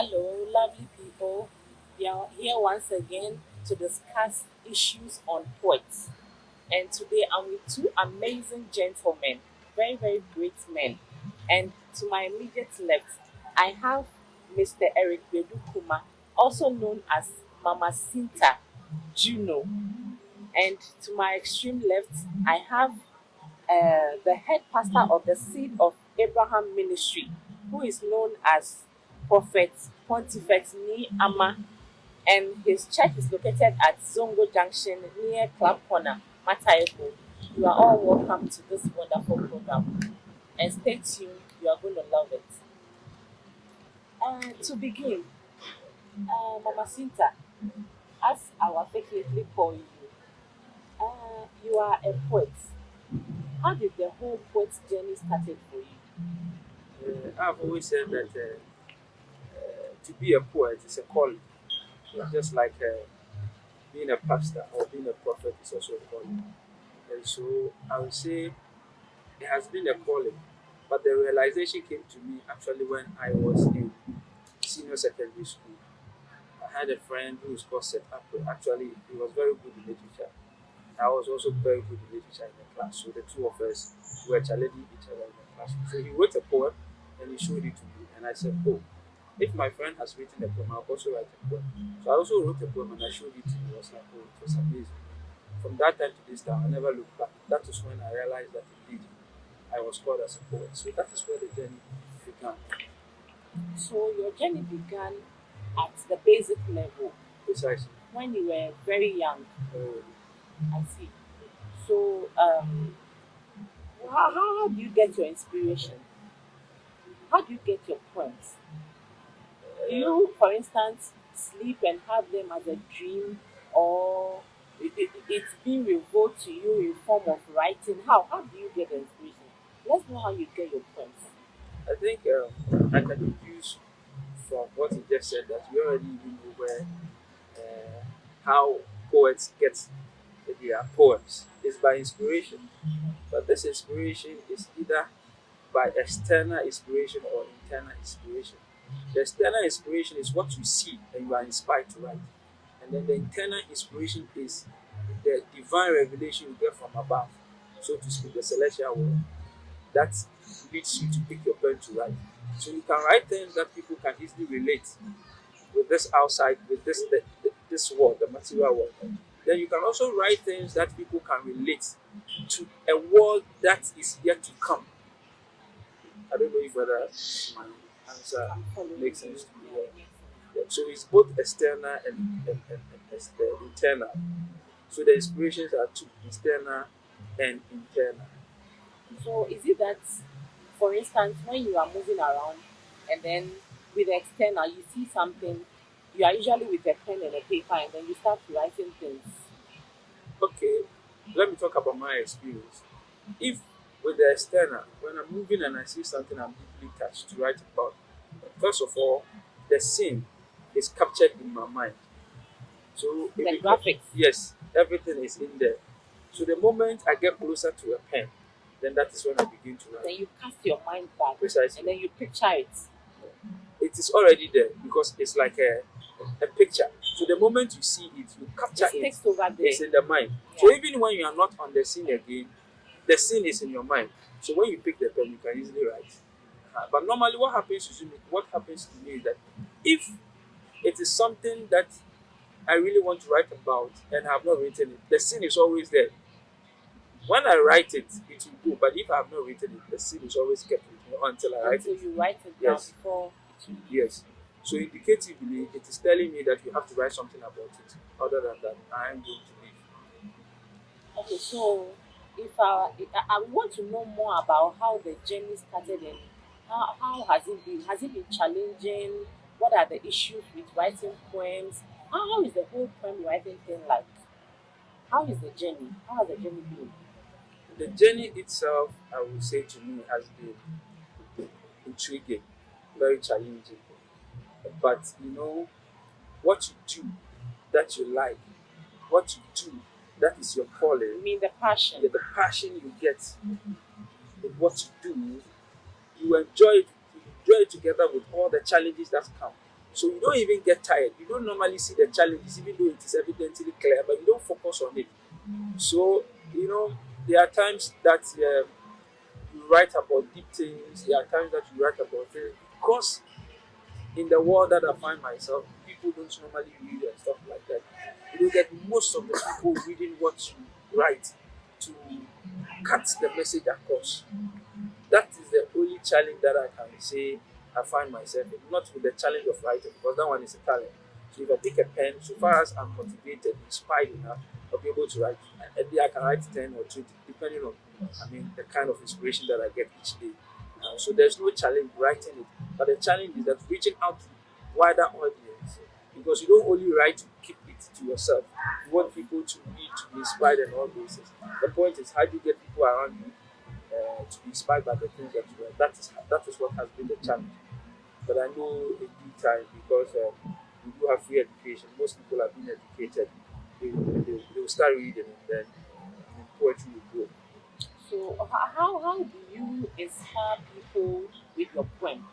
Hello, lovely people. We are here once again to discuss issues on poets. And today I'm with two amazing gentlemen, very, very great men. And to my immediate left, I have Mr. Eric Bedukuma, also known as Mama Sinta Juno. And to my extreme left, I have the head pastor of the Seed of Abraham Ministry, who is known as Prophet Pontifex Ni Ama, and his church is located at Zongo Junction near Club Corner, Matayeko. You are all welcome to this wonderful program, and stay tuned. You are going to love it. To begin, Mama Sinta, as I will affectionately call you, you are a poet. How did the whole poet journey started for you? I've always said that to be a poet is a calling, just like being a pastor or being a prophet is also a calling. And so I would say it has been a calling, but the realization came to me actually when I was in senior secondary school. I had a friend who is called Seth Apple. Actually, he was very good in literature. I was also very good in literature in the class. So the two of us were challenging each other in the class. So he wrote a poem and he showed it to me. And I said, oh, if my friend has written a poem, I'll also write a poem. So I also wrote a poem and I showed it to him. He was like, oh, it was amazing. From that time to this time, I never looked back. That is when I realized that indeed I was called as a poet. So that is where the journey began. So your journey began at the basic level Precisely. when you were very young. Uh, I see. So how do you get your inspiration? How do you get your poems? Do you, for instance, sleep and have them as a dream, or it's being revealed to you in form of writing? How do you get the inspiration? Let's know how you get your poems. I think I can deduce from what you just said that we already even know where how poets get their poems is by inspiration. But this inspiration is either by external inspiration or internal inspiration. The external inspiration is what you see and you are inspired to write. And then the internal inspiration is the divine revelation you get from above, so to speak, the celestial world that leads you to pick your pen to write. So you can write things that people can easily relate with this outside, with this world, the material world. Then you can also write things that people can relate to a world that is yet to come. I don't know if whether my answer I'm following makes you. sense to you. Yeah, Well. it makes sense. Yeah. So it's both external and internal. So the inspirations are two, external and internal. So is it that, for instance, when you are moving around and then with the external, you see something, you are usually with a pen and a paper, and then you start writing things. Okay, let me talk about my experience. If with the external, when I'm moving and I see something I'm deeply touched to write about, first of all, the scene is captured in my mind. So The it becomes, graphics. yes, everything is in there. So the moment I get closer to a pen, then that is when I begin to write. Then you cast your mind back, and Precisely. then you picture it. It is already there because it's like a picture. So the moment you see it, you It capture it, sticks over there. it's in the mind. So Yeah. even when you are not on the scene again, the scene is in your mind. So when you pick the pen, you can easily write. But normally, what happens to me is that if it is something that I really want to write about and I have not written it, the scene is always there. When I write it, it will go. But if I have not written it, the scene is always kept with me until I write Until it. you write it down Yes, before it will leave. yes. So indicatively, it is telling me that you have to write something about it. Other than that, I am going to leave. Okay, so if I want to know more about how the journey started and how has it been? Has it been challenging? What are the issues with writing poems? How is the whole poem writing thing like? How is the journey? How has the journey been? The journey itself, I would say to me, has been intriguing, very challenging. But what you do that you like, what you do that is your You calling, mean the passion? the passion you get in what you do, you enjoy it together with all the challenges that come. So you don't even get tired. You don't normally see the challenges, even though it is evidently clear, but you don't focus on it. So, there are times that you write about deep things, there are times that you write about things. Because in the world that I find myself, people don't normally read and stuff like that. You don't get most of the people reading what you write to cut the message across. That is the only challenge that I can say I find myself in. Not with the challenge of writing, because that one is a talent. So if I take a pen, so far as I'm motivated, inspired enough, I'll be able to write. Maybe I can write 10 or 20, depending on, the kind of inspiration that I get each day. So there's no challenge writing it, but the challenge is that reaching out to wider audience, because you don't only write to keep it to yourself. You want people to read, to be inspired, and all those things. The point is, how do you get people around you to be inspired by the things that you write? That is what has been the challenge. But I know in due time, because we do have free education. Most people have been educated. They will start reading, and then poetry will grow. So how do you inspire people with your poem?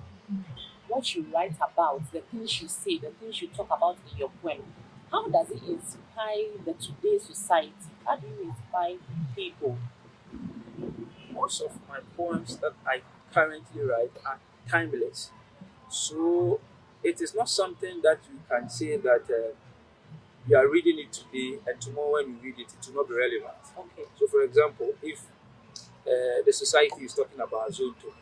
What you write about, the things you say, the things you talk about in your poem, how does it inspire the today's society? How do you inspire people? Most of my poems that I currently write are timeless. So it is not something that you can say that you are reading it today and tomorrow when you read it, it will not be relevant. Okay. So, for example, if the society is talking about Azonto,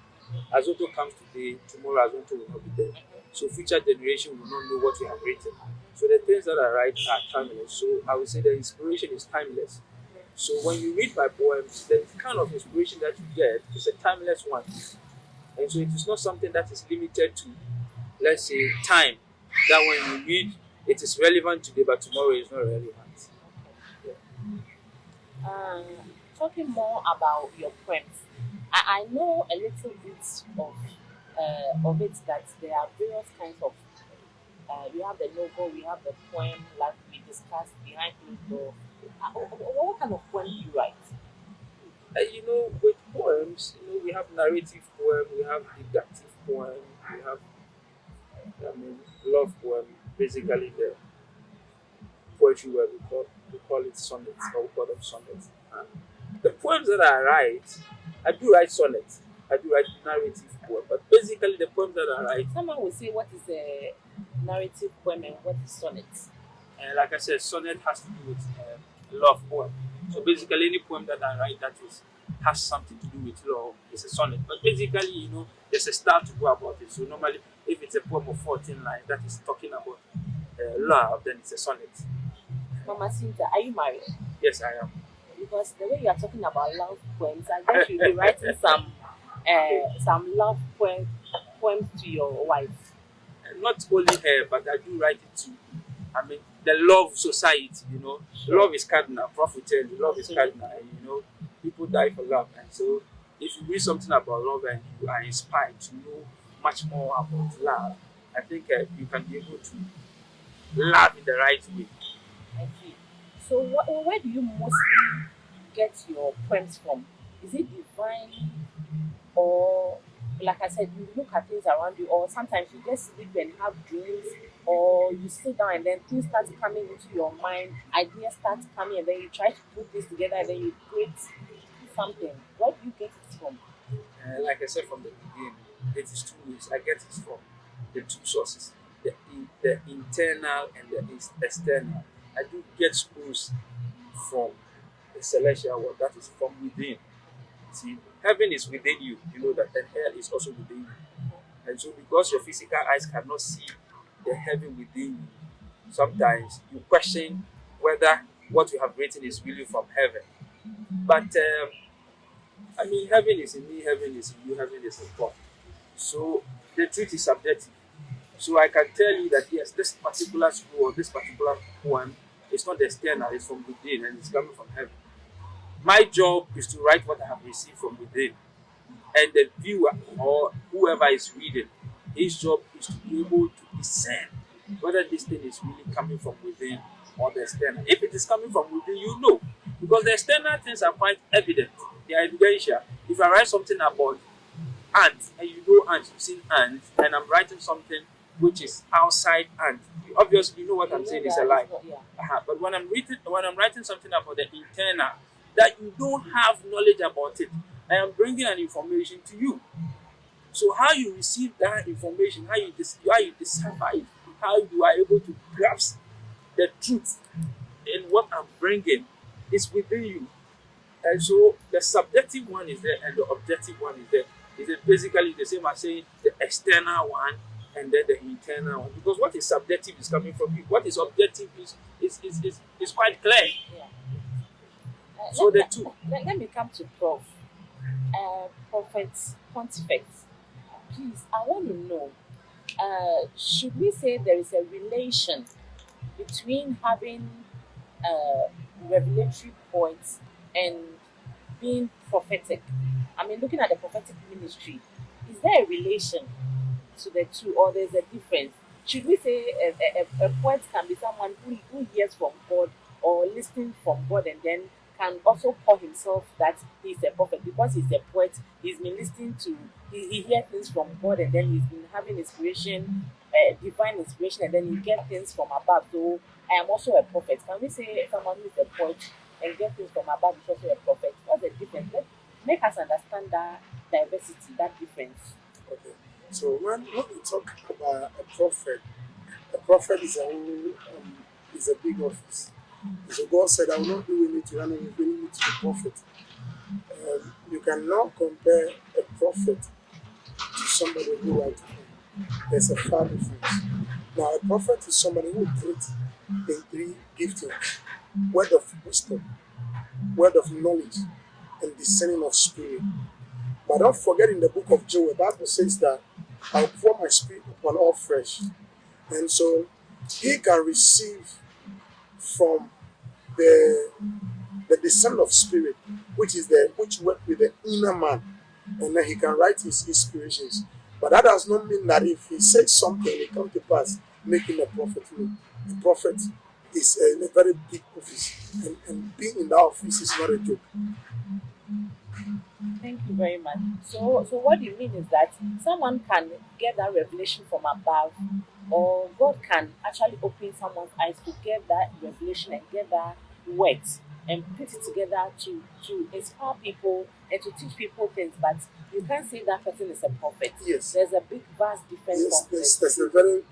Azonto comes today, tomorrow Azonto will not be there. So, future generation will not know what you have written. So, the things that I write are timeless. So, I would say the inspiration is timeless. So, when you read my poems, the kind of inspiration that you get is a timeless one. And so, it is not something that is limited to, let's say, time. That when you read, it is relevant today, but tomorrow is not relevant. Yeah. Um, Talking more about your poems, I know a little bit of it that there are various kinds of. We have the novel, we have the poem, like we discussed behind closed door. What kind of poem do you write? With poems, we have narrative poem, we have deductive poem, we have, love poem, basically the poetry where we call it sonnets, or we call them sonnets. And the poems that I write, I do write sonnets, I do write narrative poem, but basically the poems that I write, Someone will say, what is a narrative poem and what is sonnet? like I said, sonnet has to do with love poem. So basically, any poem that I write that is has something to do with love is a sonnet. But basically, there's a style to go about it. So normally, if it's a poem of 14 lines that is talking about love, then it's a sonnet. Mama Cynthia, are you married? Yes, I am. Because the way you are talking about love poems, I guess you'll be writing some love poems to your wife. Not only her, but I do write it to, the love society. Sure. Love is cardinal. Prophet tell you, love is Absolutely. cardinal. People die for love. And so, if you read something about love and you are inspired to know much more about love, I think you can be able to love in the right way. I see. So, where do you mostly get your poems from? Is it divine, or like I said, you look at things around you, or sometimes you just sleep and have dreams, or you sit down and then things start coming into your mind, ideas start coming, and then you try to put this together, and then you create something. Where do you get it from? Like I said from the beginning, it is two ways. I get it from the two sources, the internal and the external. I do get schools from the celestial world, that is from within. See, heaven is within you, that, and hell is also within you. And so, because your physical eyes cannot see the heaven within you, sometimes you question whether what you have written is really from heaven. But heaven is in me, heaven is in you, heaven is in God. So the truth is subjective. So I can tell you that yes, this particular scroll or this particular poem is not external, it's from within and it's coming from heaven. My job is to write what I have received from within. And the viewer or whoever is reading, his job is to be able to discern whether this thing is really coming from within or the external. If it is coming from within, you know. Because the external things are quite evident. They are evidential. If I write something about ants, and you know ants, you've seen ants, and I'm writing something which is outside and obviously you know what You I'm know saying is a that lie. it's not, yeah. But when I'm writing something about the internal that you don't have knowledge about it, I am bringing an information to you. So how you receive that information, how you decipher it, how you are able to grasp the truth in what I'm bringing is within you. And so the subjective one is there and the objective one is there. Is it basically the same as saying the external one and then the internal one? Because what is subjective is coming from you. What is objective is quite clear. Yeah. So the two. Let me come to Prophet Pontifex. Please, I want to know, should we say there is a relation between having uh, revelatory points and being prophetic? I mean, looking at the prophetic ministry, is there a relation to the two, or there's a difference? Should we say a poet can be someone who hears from God or listening from God and then can also call himself that he's a prophet because he's a poet? He's been listening to, he hears things from God and then he's been having inspiration, divine inspiration, and then he gets things from above. So I am also a prophet. Can we say someone who is a poet and get things from above is also a prophet? What's the difference? Make us understand that diversity, that difference. Okay. So when we talk about a prophet is is a big office. So God said, I will not do anything, and I will bring you to the prophet. You cannot compare a prophet to somebody who writes. There's a far difference. Now, a prophet is somebody who treats in three giftings: word of wisdom, word of knowledge, and discerning of spirit. But don't forget in the book of Joel, the Bible says that I'll pour my spirit upon all flesh. And so he can receive from the discernment of spirit, which work with the inner man, and then he can write his inspirations. But that does not mean that if he says something it comes to pass, make him a prophet. No. A prophet is a very big office, and being in that office is not a joke. Thank you very much. So what you mean is that someone can get that revelation from above, or God can actually open someone's eyes to get that revelation and get that words and put it together to inspire people and to teach people things. But you can't say that person is a prophet. Yes. There's a big vast difference Yes, from there's a very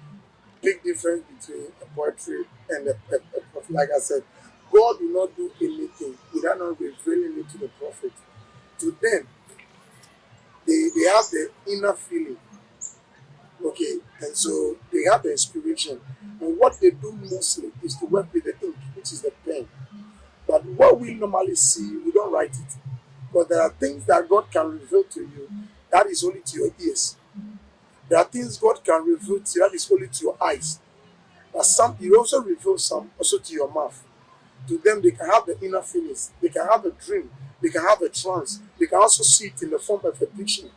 big difference between a poetry and a prophet. Like I said, God will not do anything without not revealing it to the prophet. To them, they have the inner feeling, okay, and so they have the inspiration. And what they do mostly is to work with the ink, which is the pen. But what we normally see, we don't write it. But there are things that God can reveal to you that is only to your ears. There are things God can reveal to you that is only to your eyes. But some He also reveals some also to your mouth. To them, they can have the inner feelings, they can have a dream, they can have a trance, they can also see it in the form of a vision.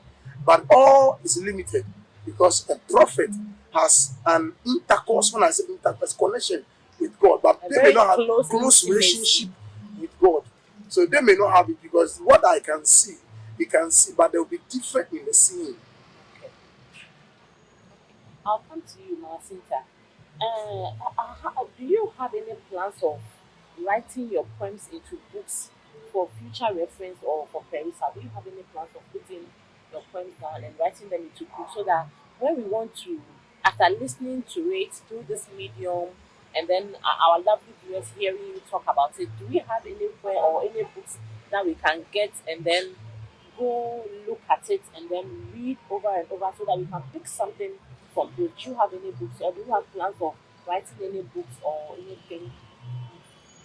But all is limited because a prophet has an intercourse, when I say intercourse, connection with God, but a they may very not have close close intimacy. relationship with God. So they may not have it because what I can see, he can see, but they'll be different in the seeing. Okay. I'll come to you, Mamacita. Do you have any plans of writing your poems into books for future reference or for perusal? Do you have any plans of putting your poems down and writing them into books so that when we want to, after listening to it through this medium, and then our lovely viewers hearing you talk about it, do we have anywhere or any books that we can get and then go look at it and then read over and over so that we can pick something from those? Do you have any books or do you have plans of writing any books or anything?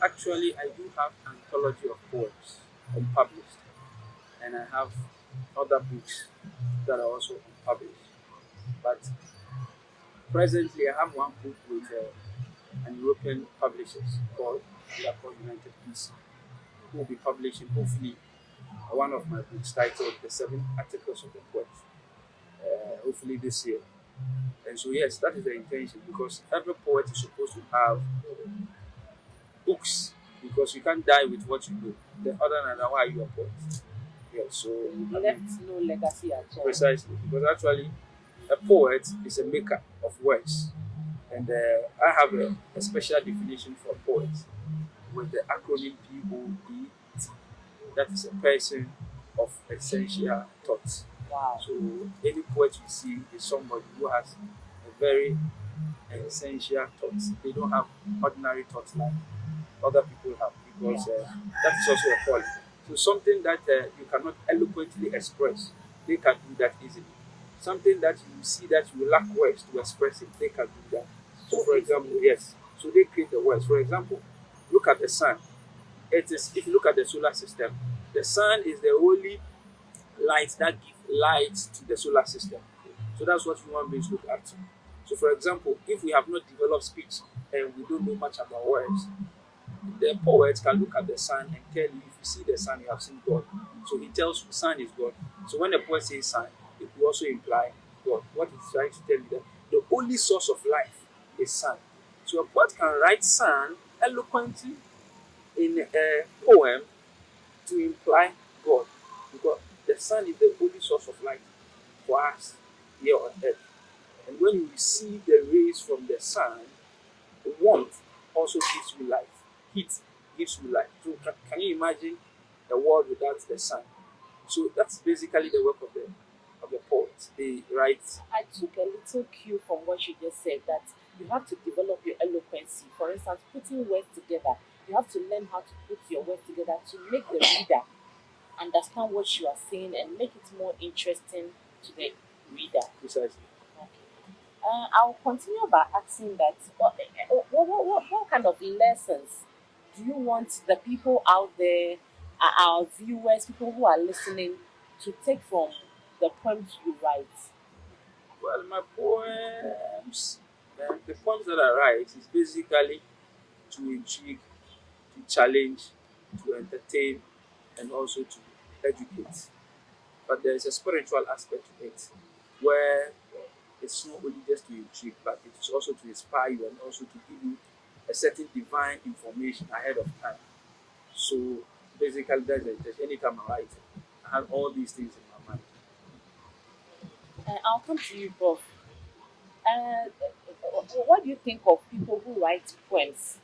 Actually, I do have an anthology of poems unpublished, and I have other books that are also unpublished. But presently, I have one book with an European publishers called they are called United Peace, who will be publishing hopefully one of my books titled "The Seven Articles of the Poet." Hopefully this year. And so yes, that is the intention because every poet is supposed to have books because you can't die with what you do. The other than that, why are you a poet? Yeah, so So you've I left mean no legacy at all. precisely because actually a poet is a maker of words. And I have a special definition for poet with the acronym POET. That is a person of essential thoughts. Wow. So any poet you see is somebody who has a very essential thoughts. They don't have ordinary thoughts like other people have, because that is also a calling. So something that you cannot eloquently express, they can do that easily. Something that you see that you lack words to express it, they can do that. So, So for easily. example, yes, so they create the words. For example, look at the sun. It is, if you look at the solar system, the sun is the only light that gives light to the solar system. So that's what human beings look at. So, for example, if we have not developed speech and we don't know much about words, the poet can look at the sun and tell you, if you see the sun, you have seen God. So he tells you sun is God. So when the poet says sun, it will also imply God. What he's trying to tell you that the only source of life is sun. So a poet can write sun eloquently in a poem to imply God, because the sun is the only source of light for us here on earth. And when you receive the rays from the sun, warmth also gives you life. Heat gives you life. So can you imagine a world without the sun? So that's basically the work of the poet. They write. I took a little cue from what you just said, that you have to develop your eloquency. For instance, putting words together. You have to learn how to put your words together to make the reader understand what you are saying and make it more interesting to the reader. Precisely. Okay. I'll continue by asking that what kind of lessons do you want the people out there, our viewers, people who are listening, to take from the poems you write? Well, my poems, the poems that I write is basically to intrigue, to challenge, to entertain, and also to educate. But there is a spiritual aspect to it, where it's not only just to intrigue, but it is also to inspire you and also to give you a certain divine information ahead of time. So basically, that's anytime I write, I have all these things in my mind. I'll come to you, Prof. What do you think of people who write poems?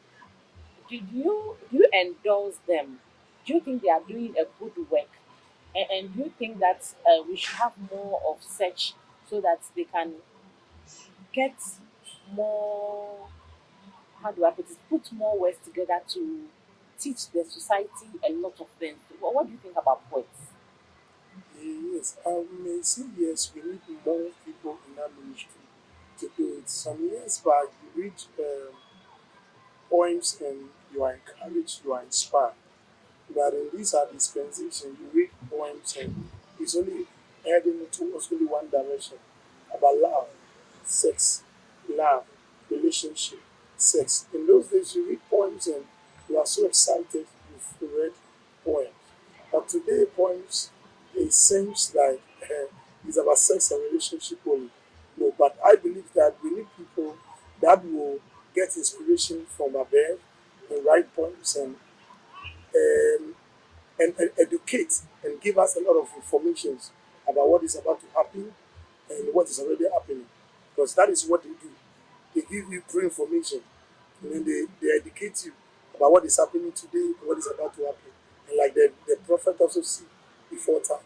Do you endorse them? Do you think they are doing a good work? And do you think that we should have more of such, so that they can get more, how do I put it, put more words together to teach the society a lot of things? What do you think about poets? Yes, I may say yes, we need more people in that ministry to do it. Some years back, you read poems and you are encouraged, you are inspired. But in this our dispensation, you read poems and it's only heading towards only one direction about love, sex, love, relationship, sex. In those days, you read poems and you are so excited you've read poems. But today, poems, it seems like it's about sex and relationship only. No, but I believe that we need people that will get inspiration from above and write poems um, and educate and give us a lot of information about what is about to happen and what is already happening. Because that is what they do. They give you pre-information and then they educate you about what is happening today and what is about to happen. And like the prophet also see before time.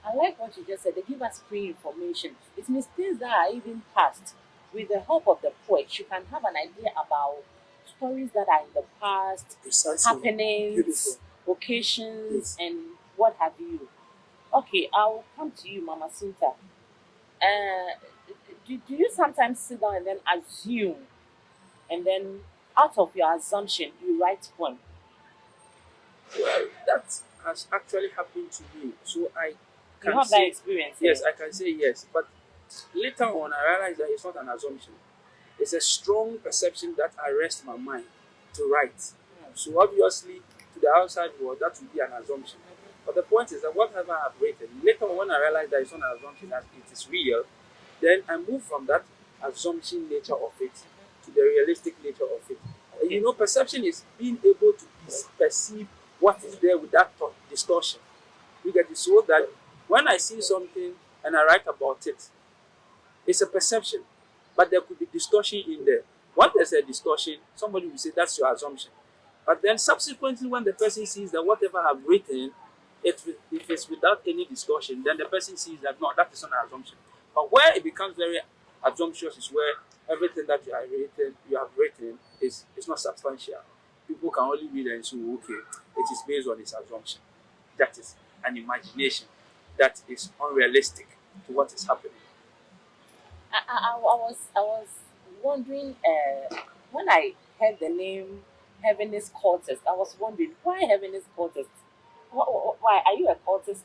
I like what you just said. They give us pre-information. It means things that are even past. With the help of the poet, you can have an idea about stories that are in the past, Precisely. Beautiful. happenings, occasions, Yes. and what have you. Okay, I'll come to you, Mama Sinta. Uh, do you sometimes sit down and then assume, and then out of your assumption, you write poem? Well, that has actually happened to me. So I You can have that say experience, yes, eh? I can say yes. But later on, I realized that it's not an assumption. It's a strong perception that arrests my mind to write. So obviously, to the outside world, that would be an assumption. But the point is that whatever I've written, later on when I realize that it's not an assumption, that it is real, then I move from that assumption nature of it to the realistic nature of it. Okay. Perception is being able to perceive what is there without distortion. You get it? So that when I see something and I write about it, It's a perception, but there could be distortion in there. When there's a distortion, somebody will say that's your assumption. But then subsequently, when the person sees that whatever I've written, if it's without any distortion, then the person sees that no, that is not an assumption. But where it becomes very assumptuous is where everything that you have written is not substantial. People can only read and say, okay, it is based on his assumption. That is an imagination that is unrealistic to what is happening. I was wondering when I heard the name Heavenist Cultist, I was wondering why Heavenist Cultist? Why are you a cultist?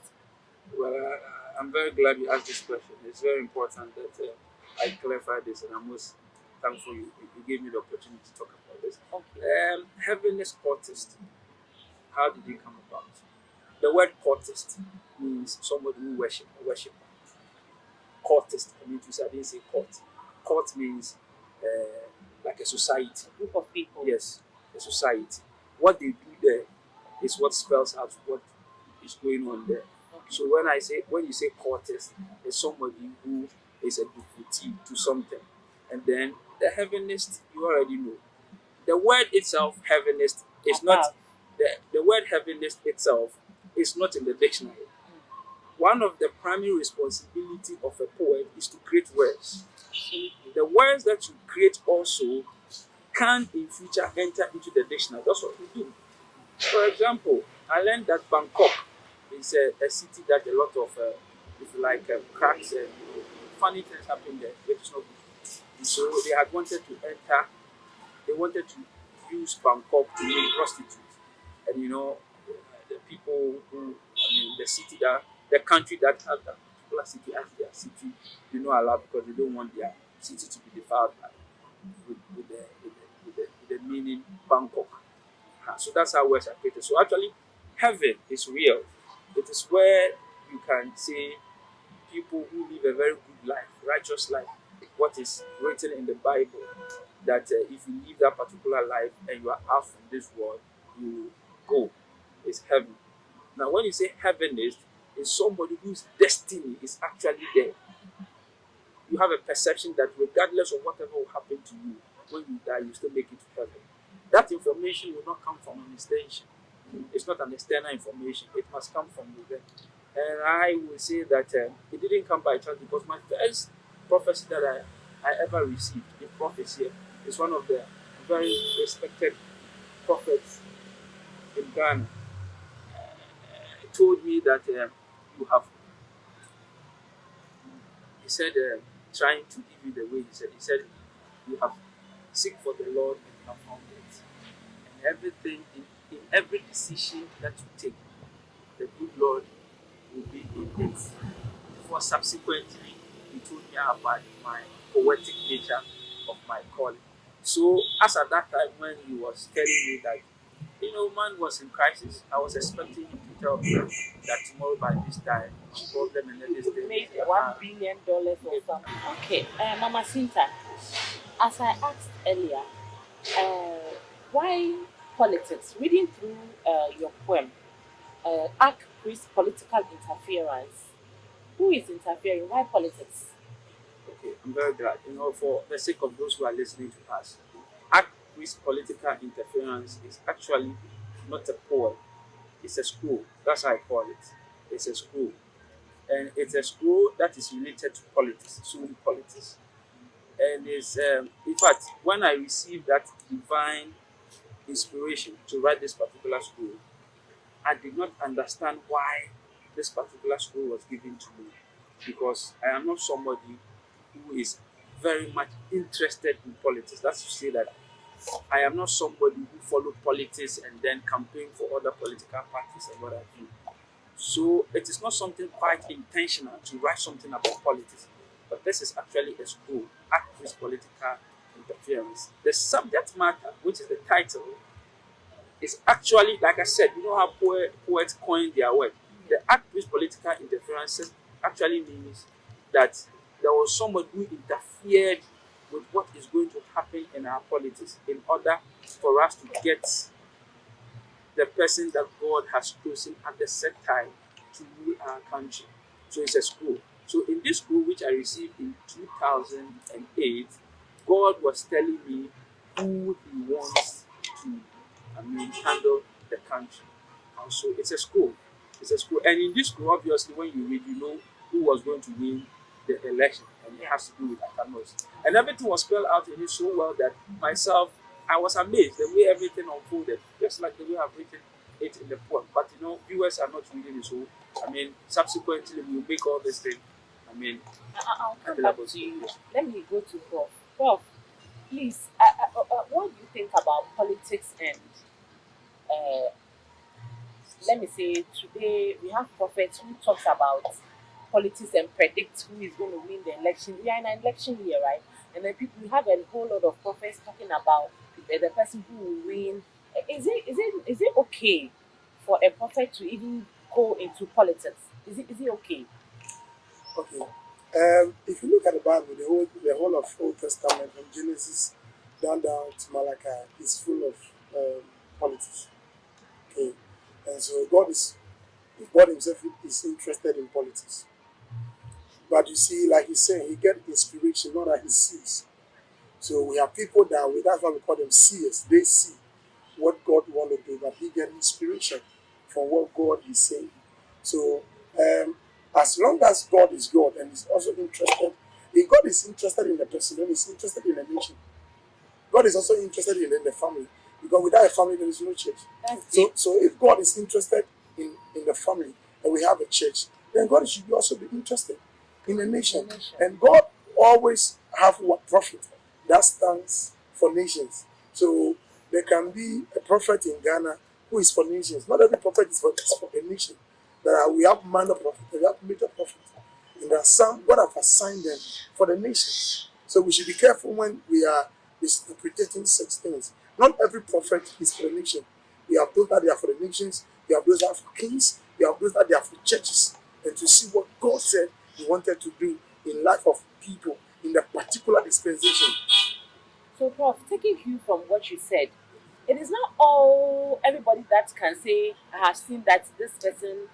Well, I'm very glad you asked this question. It's very important that I clarify this, and I'm most thankful you gave me the opportunity to talk about this. Okay. Heavenist Cultist, how did it come about? The word cultist means somebody who worship. Cultist, I mean to say, I didn't say cult. Cult means like a society. Group of people. Yes, a society. What they do there is what spells out what is going on there. Okay. So when you say cultist, it's somebody who is a devotee to something. And then the heavenist, you already know. The word itself, heavenist, is not Above. the word heavenist itself is not in the dictionary. One of the primary responsibility of a poet is to create words. The words that you create also can in future enter into the dictionary. That's what we do. For example, I learned that Bangkok is a city that a lot of, if you like, cracks and funny things happen there, which is not good. And so they had wanted to enter, they wanted to use Bangkok to make prostitutes. And the people who, I mean, the country that has that particular city as their city, do not allow because they don't want their city to be defiled by, with the meaning Bangkok. So that's how words are created. So actually, heaven is real. It is where you can say people who live a very good life, righteous life, what is written in the Bible, that if you live that particular life and you are out from this world, you go. It's heaven. Now, when you say heavenist, it's somebody whose destiny is actually there. You have a perception that regardless of whatever will happen to you, when you die, you still make it to heaven. That information will not come from an extension. It's not an external information. It must come from within. And I will say that it didn't come by chance because my first prophecy that I ever received in prophecy is one of the very respected prophets in Ghana. He told me that you have, he said, trying to give you the way he said, you have seek for the Lord and you have found it. And everything, in every decision that you take, the good Lord will be in it. For subsequently, he told me about my poetic nature of my calling. So, as at that time when he was telling me that, man was in crisis, I was expecting him to tell me that tomorrow by this time, problem and this You day, made $1 billion or something. Okay, Mama Sinta, as I asked earlier, uh, why politics? Reading through your poem, Arc Priest Political Interference. Who is interfering? Why politics? Okay, I'm very glad. For the sake of those who are listening to us, act with political interference is actually not a poem. It's a school. That's how I call it. It's a school. And it's a school that is related to politics, solely politics. And in fact, when I received that divine inspiration to write this particular school, I did not understand why this particular school was given to me because I am not somebody who is very much interested in politics. That's to say that I am not somebody who follow politics and then campaign for other political parties and what I do. So it is not something quite intentional to write something about politics, but this is actually a school, act with political interference. The subject matter, which is the title, is actually, like I said, you know how poets coin their word. The act with political interferences actually means that there was somebody who interfered with what is going to happen in our politics in order for us to get the person that God has chosen at the set time to rule our country. So it's a school. So in this school, which I received in 2008, God was telling me who He wants to, handle the country. And so it's a school. It's a school. And in this school, obviously, when you read, you know who was going to win the election. And it has to do with Atanos. And everything was spelled out in it so well that myself, I was amazed the way everything unfolded, just like the way I've written it in the poem. But viewers are not reading it, so subsequently we'll make all this thing, I mean, I'll come back available. to you. Let me go to Prof. Prof, please, what do you think about politics and uh, let me say today we have prophets who talks about politics and predict who is going to win the election. We are in an election year, right? And then people we have a whole lot of prophets talking about the person who will win. Is it okay for a prophet to even go into politics? Is it okay? Okay. If you look at the Bible, the whole of Old Testament from Genesis down to Malachi is full of politics. Okay, and so God Himself is interested in politics. But you see, like He's saying, He get inspiration not that He sees. So we have people that's why we call them seers. They see what God want to do, but He get inspiration from what God is saying. So as long as God is God and He's also interested, if God is interested in the person, then He's interested in the nation. God is also interested in the family. Because without a family, there is no church. That's So, deep. so if God is interested in the family and we have a church, then God should also be interested in the The nation. nation. And God always have what prophet that stands for nations. So there can be a prophet in Ghana who is for nations. Not every prophet is for a nation. We have minor prophets, we have major prophets. And there are some God have assigned them for the nation. So we should be careful when we are misinterpreting such things. Not every prophet is for the nation. We have those that they are for the nations, we have those that are for kings, we have those that they are for churches. And to see what God said He wanted to do in life of people in the particular dispensation. So, Prof, taking you from what you said, it is not all everybody that can say, I have seen that this person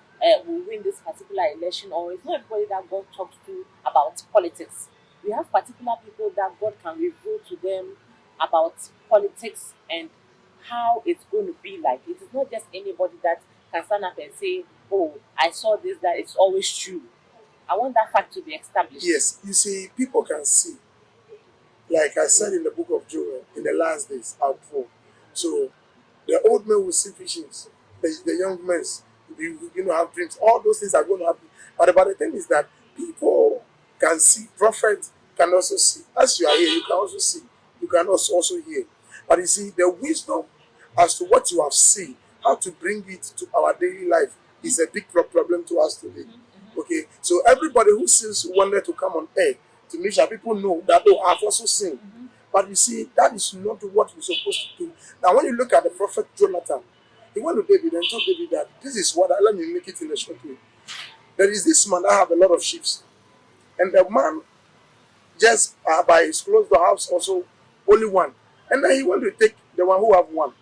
will win this particular election, or it's not everybody that God talks to about politics. We have particular people that God can reveal to them about politics and how it's going to be like. It is not just anybody that can stand up and say, oh, I saw this, that it's always true. I want that fact to be established. Yes, you see, people can see. Like I said in the book of Joel, in the last days, I'll pour. So the old men will see visions, the young men will have dreams. All those things are going to happen. But the thing is that people can see, prophet can also see. As you are here, you can also see. You can also hear. But you see, the wisdom as to what you have seen, how to bring it to our daily life is a big problem to us today. Okay, so everybody who sees wanted to come on air to make sure people know that, oh, I've also seen. But you see, that is not what you're supposed to do. Now, when you look at the prophet Jonathan, he went to David and told David that this is what, let me make it in a short way. There is this man that have a lot of sheep. And the man just by his closed the house also only one. And then he went to take the one who have one.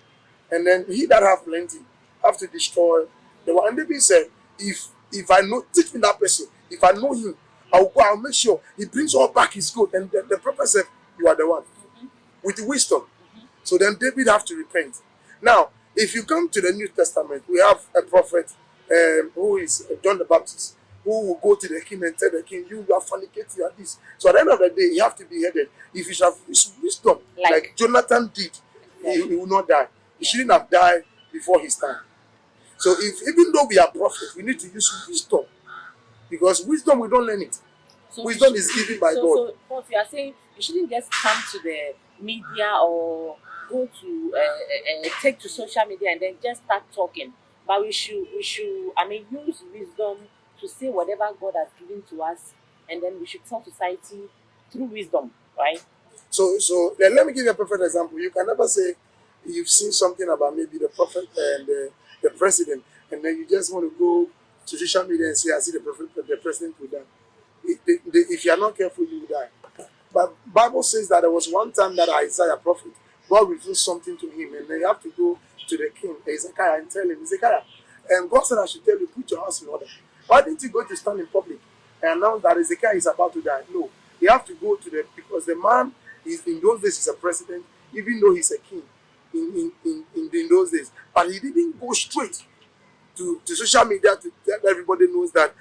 And then he that have plenty have to destroy the one. And David said, if I know, teach me that person. If I know him, I'll make sure he brings all back his good. And the prophet said, you are the one. With wisdom. So then David have to repent. Now, if you come to the New Testament, we have a prophet who is John the Baptist, who will go to the king and tell the king, you are fornicating, you are this. So at the end of the day, you have to be headed. If you have wisdom, like Jonathan did, he will not die. He shouldn't have died before his time. So even though we are prophets, we need to use wisdom. Because wisdom, we don't learn it. So Wisdom is given by God. So, Prof, you are saying you shouldn't just come to the media or go to take to social media and then just start talking. But we should, I mean, use wisdom to say whatever God has given to us, and then we should tell society through wisdom, right? So let me give you a perfect example. You can never say you've seen something about maybe the prophet and the president, and then you just want to go to social media and say, I see the president will die. If you are not careful, you will die. But Bible says that there was one time that Isaiah prophet, God revealed something to him, and then you have to go to the king, Hezekiah, and tell him, Hezekiah, and God said I should tell you, put your house in order. Why didn't you go to stand in public and announced that Ezekiel is about to die. No, he have to go to the, because the man is in those days is a president, even though he's a king in those days. But he didn't go straight to social media to tell everybody knows that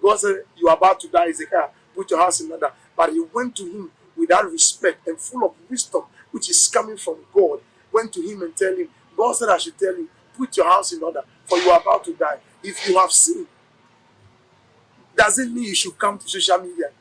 God said you are about to die, Ezekiel, put your house in order. But he went to him with that respect and full of wisdom, which is coming from God. Went to him and tell him, God said I should tell you, put your house in order, for you are about to die. If you have sinned, doesn't mean you should come to social media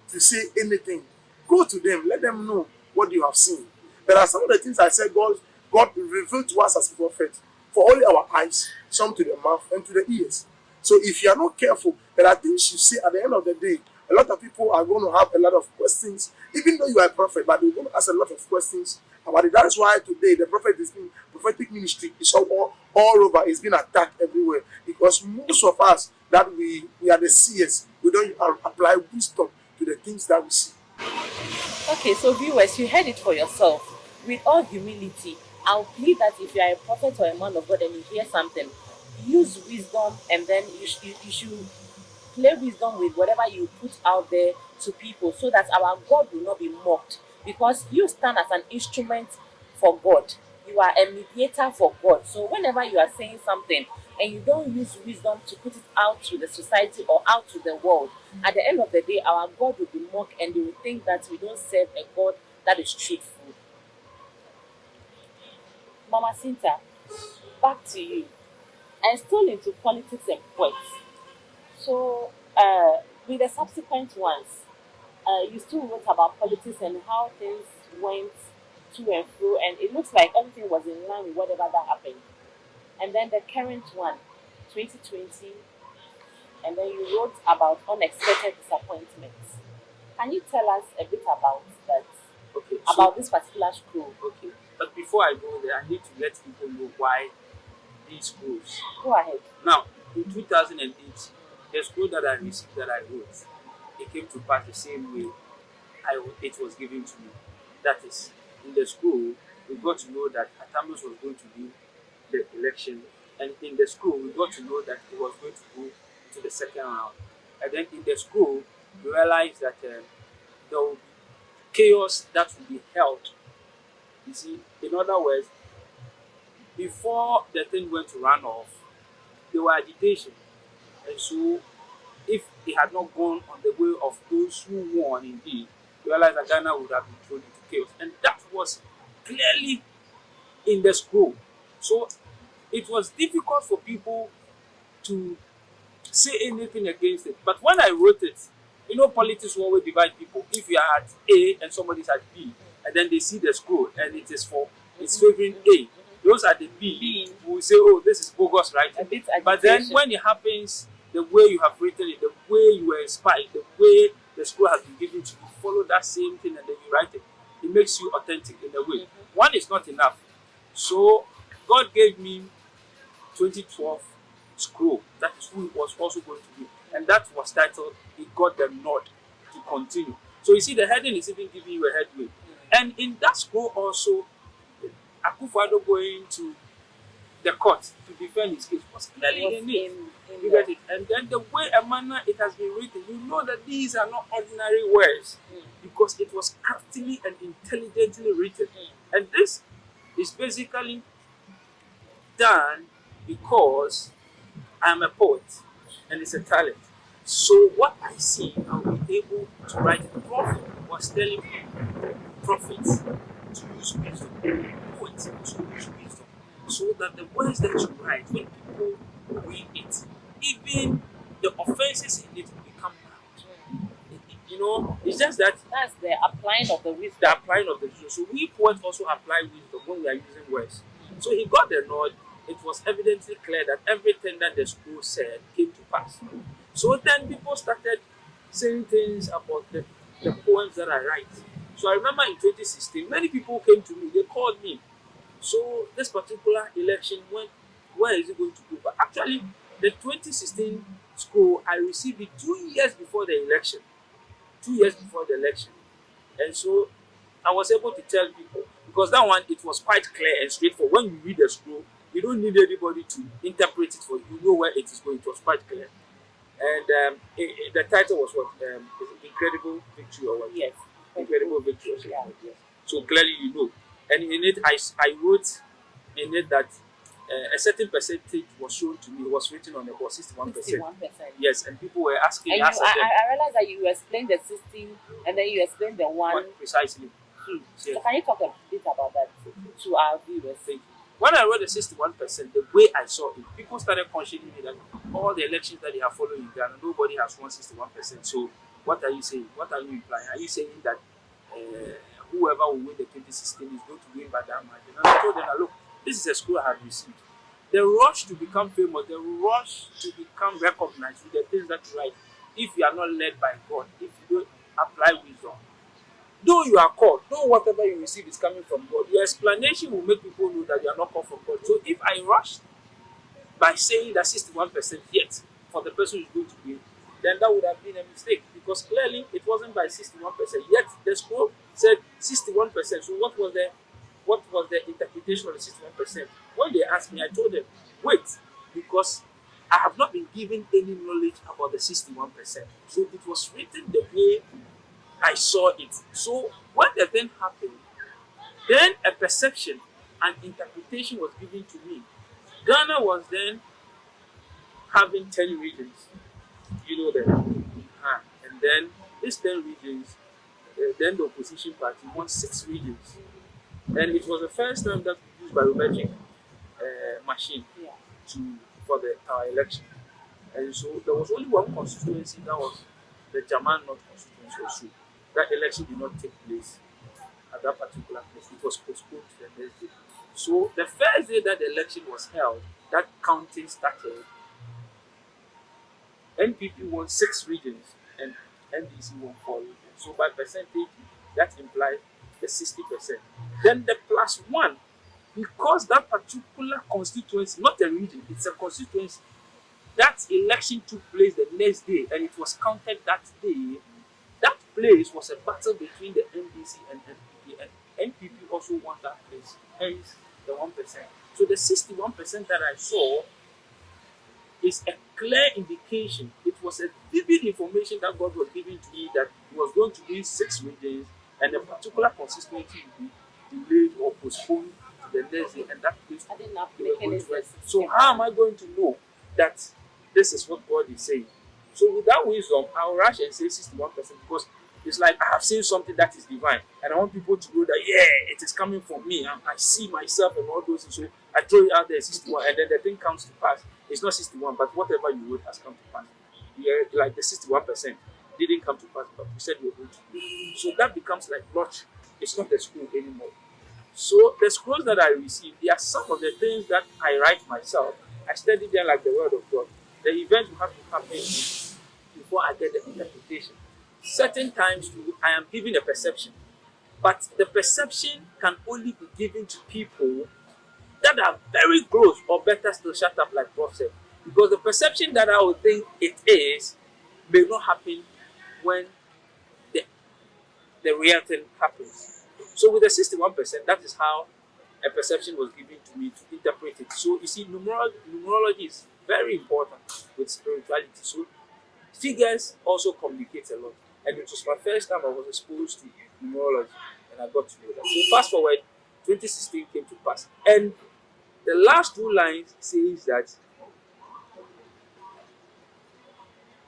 to say anything. Go to them, let them know what you have seen. There are some of the things I said God revealed to us as prophets for only our eyes, some to the mouth and to the ears. So if you are not careful, there are things you see at the end of the day. A lot of people are going to have a lot of questions, even though you are a prophet, but they're going to ask a lot of questions about it. That is why today the prophetic ministry is all over. It's been attacked everywhere because most of us that we are the seers. We don't apply wisdom to the things that we see. Okay, so viewers, you heard it for yourself. With all humility, I'll plead that if you are a prophet or a man of God and you hear something, use wisdom, and then you should play wisdom with whatever you put out there to people, so that our God will not be mocked. Because you stand as an instrument for God. You are a mediator for God. So whenever you are saying something and you don't use wisdom to put it out to the society or out to the world, at the end of the day, our God will be mocked and they will think that we don't serve a God that is truthful. Mama Cinta, back to you. I'm still into politics and poets. So, with the subsequent ones, you still wrote about politics and how things went to and fro, and it looks like everything was in line with whatever that happened. And then the current one, 2020, and then you wrote about unexpected disappointments. Can you tell us a bit about that, Okay, about this particular scroll? okay. But before I go there, I need to let people know why these scrolls. Go ahead. Now, in 2008, the scroll that I received that I wrote, it came to pass the same way it was given to me. That is, in the scroll, we got to know that Atamus was going to win the election, and in the scroll, we got to know that he was going to go to the second round. And then in the scroll, we realized that there will be chaos that will be held. You see, in other words, before the thing went to run off, there were agitation. And so, if it had not gone on the way of those who won, indeed, we realized that Ghana would have been thrown into chaos. And that was clearly in the scroll. So, it was difficult for people to say anything against it. But when I wrote it, politics will always divide people. If you are at A and somebody's at B, and then they see the scroll and it's favoring A, those are the B who will say, oh, this is bogus, right? But then when it happens, the way you have written it, the way you were inspired, the way the scroll has been given to you, follow that same thing and then you write it. It makes you authentic in a way. One is not enough. So God gave me 2012 scroll. That is who it was also going to be. And that was titled, He Got the Nod to Continue. So you see, the heading is even giving you a headway. And in that scroll also, Akufo-Addo going to the court to defend his case was clearly in it. You get it? And then the way a manner it has been written, you know that these are not ordinary words because it was craftily and intelligently written. And this is basically done because I'm a poet and it's a talent. So what I see, I'll be able to write. The prophet was telling prophets to use wisdom, poets to use wisdom, so that the words that you write, when people read it, even the offenses in it will become mild. It's just that That's the applying of the wisdom. the applying of the wisdom. So we poets also apply wisdom when we are using words. So he got the nod. It was evidently clear that everything that the scroll said came to pass. So then people started saying things about the poems that I write. So I remember in 2016, many people came to me, they called me. So this particular election, where is it going to go? But actually, the 2016 scroll, I received it 2 years before the election. 2 years before the election. And so I was able to tell people, because that one, it was quite clear and straightforward. When you read the scroll, you don't need anybody to interpret it for you. You know where it is going. It was quite clear. And the title was what? Is it Incredible Victory or what? Yes. Incredible Victory or something Yeah. like that. So clearly you know. And in it, I wrote in it that a certain percentage was shown to me, was written on about 61%. 61%. Yes, and people were asking And me, asked them, I realized that you explained the 60 and then you explained the one what precisely? two. Yes. So can you talk a bit about that to our viewers? Thank you. When I wrote the 61%, the way I saw it, people started questioning me that all the elections that they are following in Ghana, nobody has won 61%. So what are you saying? What are you implying? Are you saying that whoever will win the 2016 is going to win by that margin? And I told them, look, this is a school I have received. The rush to become famous, the rush to become recognized with the things that you write, if you are not led by God, if you don't apply wisdom, though you are called, though whatever you receive is coming from God, your explanation will make people know that you are not called from God. So if I rush by saying that 61% yet for the person who is going to win, then that would have been a mistake because clearly it wasn't by 61%. Yet the scroll said 61%. So what was the interpretation of the 61%? When they asked me, I told them, wait, because I have not been given any knowledge about the 61%. So it was written the way I saw it. So when the thing happened, then a perception and interpretation was given to me. Ghana was then having 10 regions, you know that. And then these 10 regions, then the opposition party won 6 regions. And it was the first time that we used biometric machine Yeah. for our election. And so there was only one constituency, that was the German North constituency also. That election did not take place at that particular place. It was postponed to the next day. So the first day that the election was held, that counting started, NPP won 6 regions and NDC won 4 regions. So by percentage, that implies the 60%. Then the plus one, because that particular constituency, not a region, it's a constituency, that election took place the next day and it was counted that day. That place was a battle between the NDC and NPP, and NPP also won that place, hence the 1%. So the 61% that I saw is a clear indication. It was a vivid information that God was giving to me that He was going to be 6 regions and a particular consistency would be delayed or postponed to the next day, and that place I did not they were make going any to write. sense. So how am I going to know that this is what God is saying? So with that wisdom, I'll rush and say 61% because it's like I have seen something that is divine, and I want people to know that it is coming from me. I see myself and all those things. So I throw it out there 61, and then the thing comes to pass. It's not 61, but whatever you wrote has come to pass. Yeah, like the 61% didn't come to pass, but you said you were going to do. So that becomes like lottery. It's not a school anymore. So the scrolls that I received, they are some of the things that I write myself. I study them like the word of God. The event will have to happen before I get the interpretation. Certain times too, I am given a perception, but the perception can only be given to people that are very close, or better still, shut up, like Prof said. Because the perception that I would think it is may not happen when the, the real thing happens. So with the 61%, that is how a perception was given to me to interpret it. So you see, numerology is very important with spirituality. So figures also communicate a lot. And it was my first time I was exposed to numerology, and I got to know that. So fast forward, 2016 came to pass. And the last 2 lines says that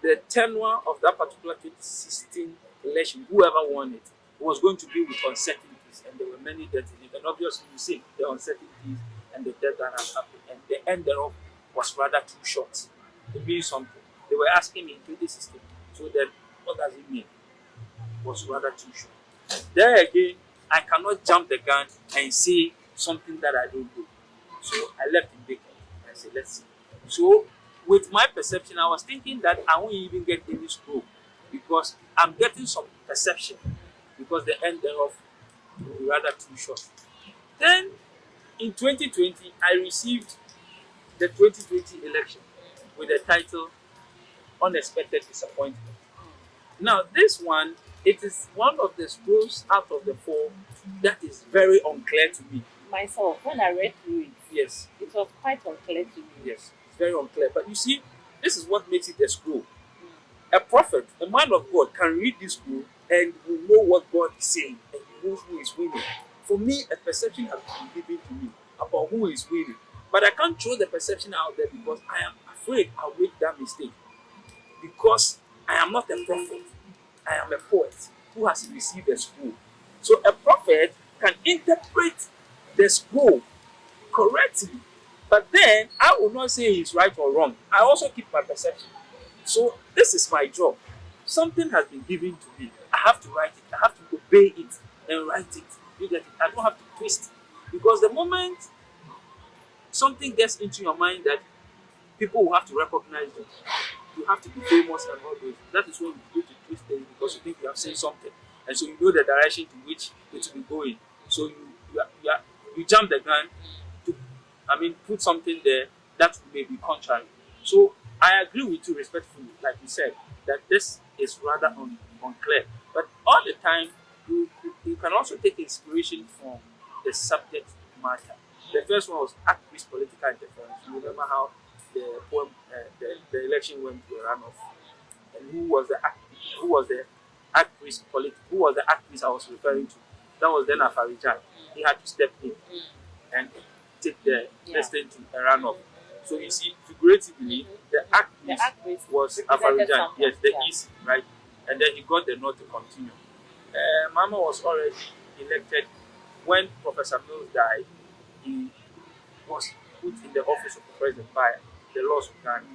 the tenure of that particular 2016 election, whoever won it, was going to be with uncertainties, and there were many deaths in it. And obviously, you see the uncertainties and the death that has happened, and the end thereof was rather too short. It means something. They were asking me in 2016, so then what does it mean? Was rather too short. There again, I cannot jump the gun and say something that I don't know. So I left it vacant. I said, let's see. So with my perception, I was thinking that I won't even get any scroll because I'm getting some perception because the end thereof will be rather too short. Then in 2020, I received the 2020 election with the title Unexpected Disappointment. Now, this one, it is one of the scrolls out of the 4 that is very unclear to me. Myself, when I read through it, Yes, it was quite unclear to me. yes, it's very unclear. But you see, this is what makes it a scroll. A prophet, a man of God, can read this scroll and will know what God is saying and he knows who is winning. For me, a perception has been given to me about who is winning. But I can't throw the perception out there because I am afraid I'll make that mistake. Because I am not a prophet, I am a poet who has received a scroll. So a prophet can interpret the scroll correctly, but then I will not say he's right or wrong. I also keep my perception. So this is my job. Something has been given to me. I have to write it. I have to obey it and write it. You get it? I don't have to twist. Because the moment something gets into your mind that people will have to recognize you, you have to be famous and all those. That is when you go to twist things because you think you have said something. And so you know the direction to which it will be going. So you jump the gun to, put something there that may be contrary. So I agree with you respectfully, like you said, that this is rather unclear. But all the time, you can also take inspiration from the subject matter. The first one was activist political interference. You remember how the poem, the election went to a runoff, and who was the activist I was referring to? That was then Afarijan. He had to step in and take the thing to a runoff. So you see, figuratively, the activist was Afarijan, yes, the East, right? And then he got the nod to continue. Mama was already elected when Professor Mills died. He was put in the office of the president by the laws of Ghana.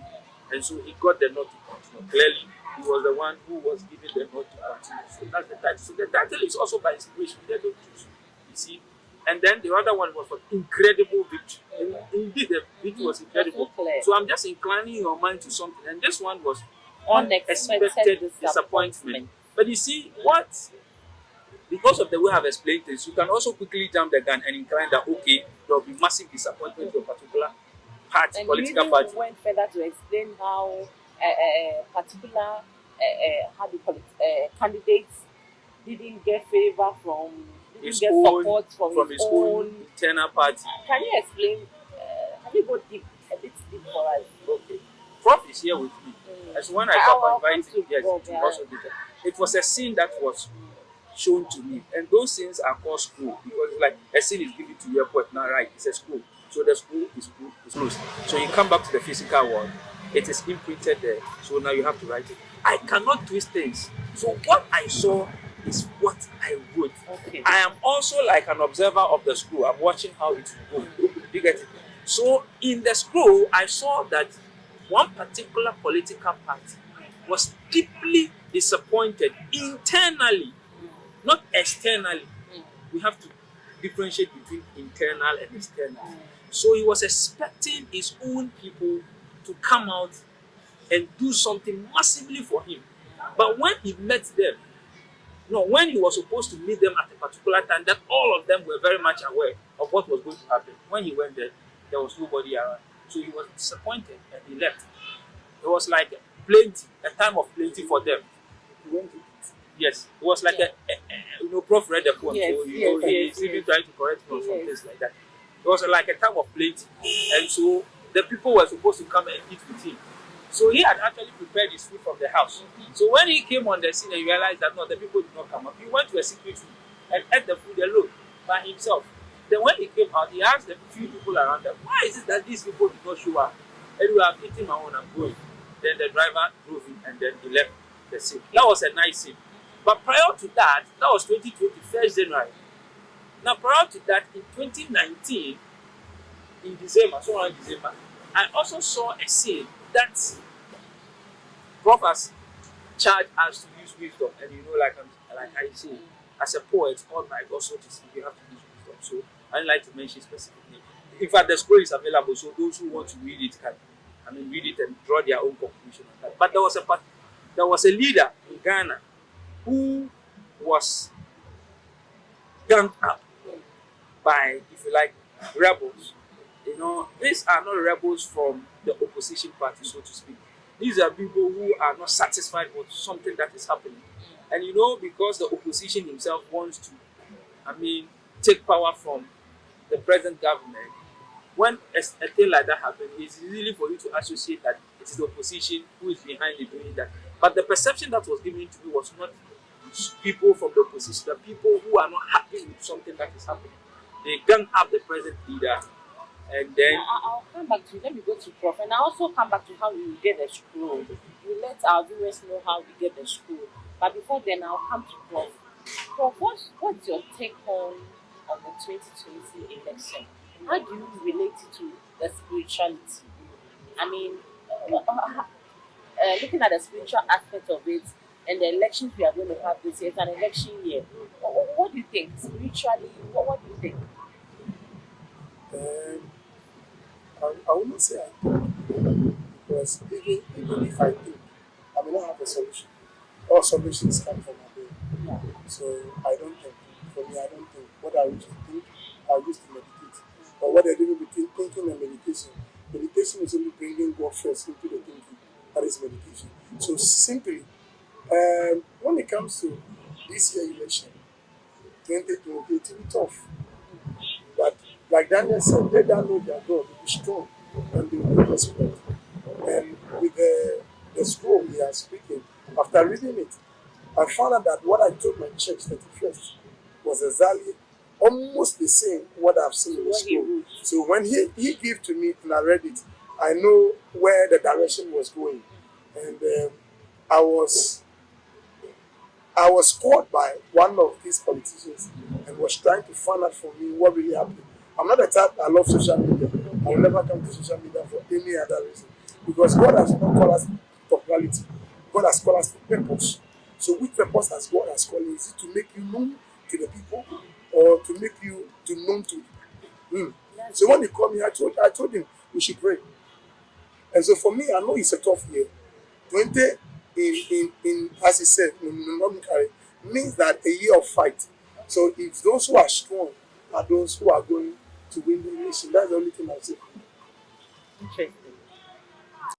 And so he got the nod to continue. Clearly, he was the one who was given the nod to continue. So that's the title. So the title is also by inspiration. They don't choose. You see? And then the other one was for incredible victory. And indeed, the victory was incredible. So I'm just inclining your mind to something. And this one was unexpected disappointment. But you see, because of the way I've explained this, you can also quickly jump the gun and incline that, okay, there will be massive disappointment to a particular party, And political you party. even went further to explain how particular candidates didn't get favor didn't get support from his own internal party. Can you explain? Can you go deep, a bit deep for us? Okay. Prof is here with me. As when I got invited, yes, to also do that. It was a scene that was shown to me, and those things are called school because it's like a scene is given to your poet now, right? It's a school, so the school is closed. So you come back to the physical world, it is imprinted there. So now you have to write it. I cannot twist things. So what I saw is what I wrote. Okay. I am also like an observer of the school. I'm watching how it will go. You get it? So in the scroll, I saw that one particular political party was deeply disappointed internally, not externally. We have to differentiate between internal and external. So he was expecting his own people to come out and do something massively for him. But when he met them, when he was supposed to meet them at a particular time, that all of them were very much aware of what was going to happen. When he went there was nobody around. So he was disappointed and he left. It was like plenty, a time of plenty for them. Yes, it was like Prof read the poem, Yes, so he's even trying to correct me on some things like that. It was like a time of plenty, and so the people were supposed to come and eat with him. So he had actually prepared his food from the house. So when he came on the scene and realized that no, the people did not come up, he went to a secret room and ate the food alone by himself. Then when he came out, he asked the few people around them, why is it that these people did not show up? And we have eaten my own, I'm going. Then the driver drove him and then he left the scene. That was a nice scene. But prior to that was 2020, 1st January. Now prior to that, in 2019, in December, somewhere in December, I also saw a scene that Prof has charged us to use wisdom. And like I say, as a poet, all my God, so to speak, you have to use wisdom. So I don't like to mention specifically. In fact, the scroll is available, so those who want to read it can read it and draw their own conclusion on that. But there was a leader in Ghana who was ganged up by, if you like, rebels. These are not rebels from the opposition party, so to speak. These are people who are not satisfied with something that is happening. And because the opposition himself wants to, take power from the present government, when a thing like that happens, it's easy for you to associate that it is the opposition who is behind it doing that. But the perception that was given to me was not people from the opposition, the people who are not happy with something that is happening. They gang up the present leader, and Yeah, then I'll come back to you. Let me go to Prof. And I'll also come back to how we get the scroll. You let our viewers know how we get the scroll. But before then, I'll come to Prof. Prof, what's your take on the 2020 election? How do you relate it to the spirituality? I mean, looking at the spiritual aspect of it and the elections we are going to have this year, it's an election year. What do you think? Spiritually, what do you think? Um, I will not say I think, because even if I think, I may not have a solution. All solutions come from above. Yeah. So I don't think. For me, I don't think. What I used to think, I used to meditate. But what I do between thinking and meditation is only bringing God first into the thinking. That is meditation. So simply, when it comes to this year election, 2020, it will be tough. But like Daniel said, they that know their God will be strong and they will be desperate. And with the scroll he has written, after reading it, I found out that what I told my church 31st was exactly almost the same what I've seen in the What he scroll. wrote. So when he gave to me and I read it, I know where the direction was going. And I was I was called by one of these politicians and was trying to find out for me what really happened. I'm not the type I love social media. I will never come to social media for any other reason. Because God has not called us to popularity. God has called us to purpose. So which purpose has God has called you? Is it to make you known to the people or to make you to known to him? That's So it. when he called me, I told him we should pray. And so for me, I know it's a tough year. 20 in as he said, numerically means that a year of fight. So if those who are strong are those who are going to win the nation, that's the only thing I say. Interesting.